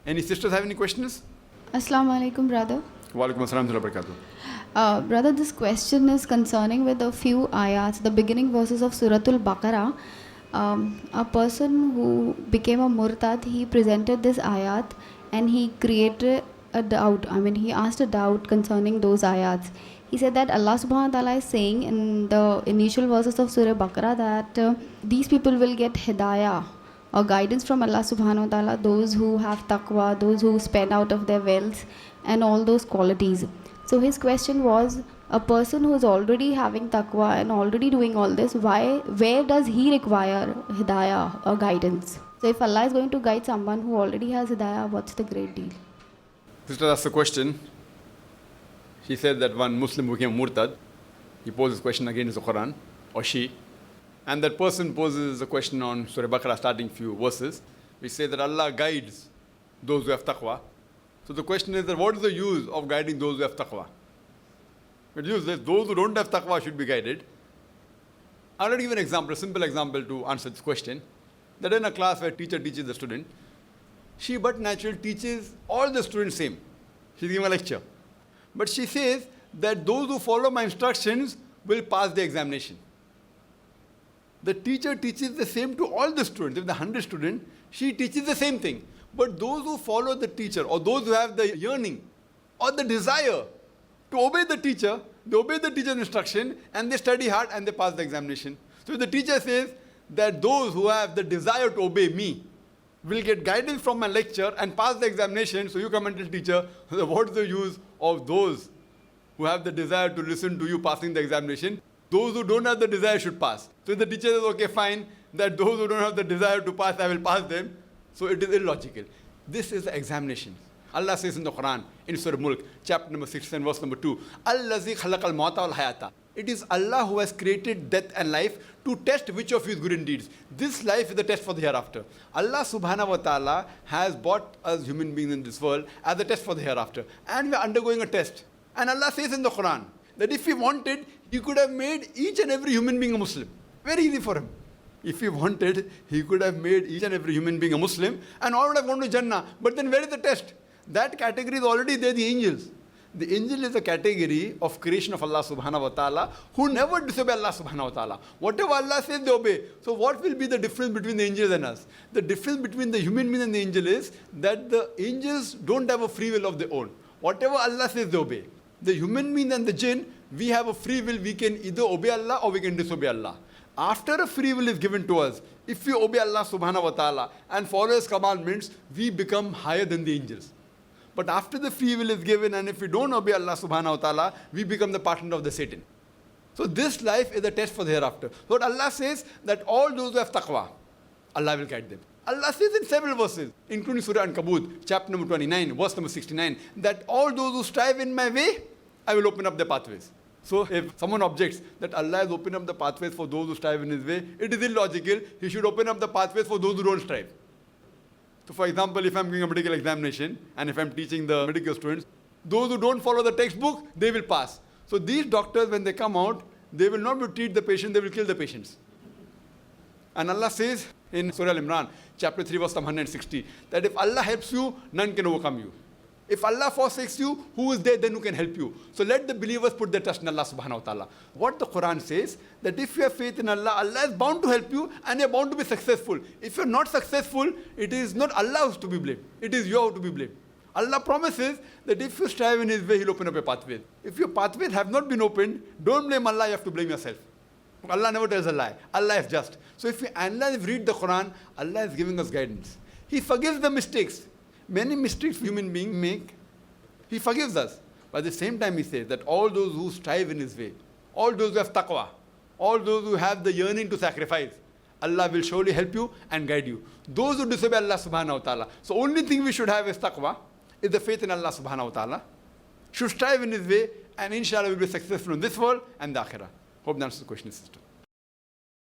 Any sisters have any questions? Assalamu alaikum, brother. Wa alaikum assalam wa barakatuh. Brother, this question is concerning with a few ayats, the beginning verses of Surah Al Baqarah. A person who became a murtad, he presented this ayat and he created a doubt. He asked a doubt concerning those ayats. He said that Allah subhanahu wa ta'ala is saying in the initial verses of Surah Baqarah that these people will get hidayah or guidance from Allah subhanahu wa ta'ala, those who have taqwa, those who spend out of their wealth and all those qualities. So his question was, a person who is already having taqwa and already doing all this, where does he require hidayah or guidance? So if Allah is going to guide someone who already has hidayah, what's the great deal? Sister asked a question. She said that one Muslim became murtad. He poses a question against the Quran, or she. And that person poses a question on Surah Baqarah, starting few verses. We say that Allah guides those who have taqwa. So the question is that what is the use of guiding those who have taqwa? It uses those who don't have taqwa should be guided. I'll give an example, a simple example to answer this question. That in a class where teacher teaches the student, she but naturally teaches all the students same. She's giving a lecture. But she says that those who follow my instructions will pass the examination. The teacher teaches the same to all the students. If the 100 students, she teaches the same thing. But those who follow the teacher, or those who have the yearning or the desire to obey the teacher, they obey the teacher's instruction and they study hard and they pass the examination. So if the teacher says that those who have the desire to obey me will get guidance from my lecture and pass the examination, so you come and tell teacher, what is the use of those who have the desire to listen to you passing the examination? Those who don't have the desire should pass. So if the teacher says, okay, fine, that those who don't have the desire to pass, I will pass them. So it is illogical. This is the examination. Allah says in the Quran, in Surah Mulk, chapter number 6 and verse number 2, Allazi khalaqal mauta wal hayata. It is Allah who has created death and life to test which of you is good in deeds. This life is the test for the hereafter. Allah subhanahu wa ta'ala has brought us human beings in this world as a test for the hereafter. And we are undergoing a test. And Allah says in the Quran that if He wanted, He could have made each and every human being a Muslim. Very easy for Him. If He wanted, He could have made each and every human being a Muslim and all would have gone to Jannah. But then where is the test? That category is already there, the angels. The angel is a category of creation of Allah subhanahu wa ta'ala who never disobey Allah subhanahu wa ta'ala. Whatever Allah says, they obey. So what will be the difference between the angels and us? The difference between the human being and the angel is that the angels don't have a free will of their own. Whatever Allah says, they obey. The human being and the jinn, we have a free will. We can either obey Allah or we can disobey Allah. After a free will is given to us, if we obey Allah subhanahu wa ta'ala and follow His commandments, we become higher than the angels. But after the free will is given and if we don't obey Allah subhanahu wa ta'ala, we become the partner of the Satan. So this life is a test for the hereafter. So what Allah says that all those who have taqwa, Allah will guide them. Allah says in several verses, including Surah Al-Kabut, chapter number 29, verse number 69, that all those who strive in my way, I will open up their pathways. So if someone objects that Allah has opened up the pathways for those who strive in His way, it is illogical. He should open up the pathways for those who don't strive. So for example, if I'm giving a medical examination and if I'm teaching the medical students, those who don't follow the textbook, they will pass. So these doctors, when they come out, they will not treat the patient, they will kill the patients. And Allah says in Surah Al-Imran, chapter 3, verse 160, that if Allah helps you, none can overcome you. If Allah forsakes you, who is there then who can help you? So let the believers put their trust in Allah subhanahu wa ta'ala. What the Quran says, that if you have faith in Allah, Allah is bound to help you and you are bound to be successful. If you are not successful, it is not Allah who is to be blamed. It is you who to be blamed. Allah promises that if you strive in His way, He'll open up your pathways. If your pathways have not been opened, don't blame Allah, you have to blame yourself. Allah never tells a lie. Allah is just. So if we analyze, read the Quran, Allah is giving us guidance. He forgives the mistakes. Many mistakes human beings make, He forgives us. But at the same time He says that all those who strive in His way, all those who have taqwa, all those who have the yearning to sacrifice, Allah will surely help you and guide you. Those who disobey Allah subhanahu wa ta'ala. So only thing we should have is taqwa, is the faith in Allah subhanahu wa ta'ala. Should strive in His way and inshallah will be successful in this world and the akhirah. Hope that answers the question, sister.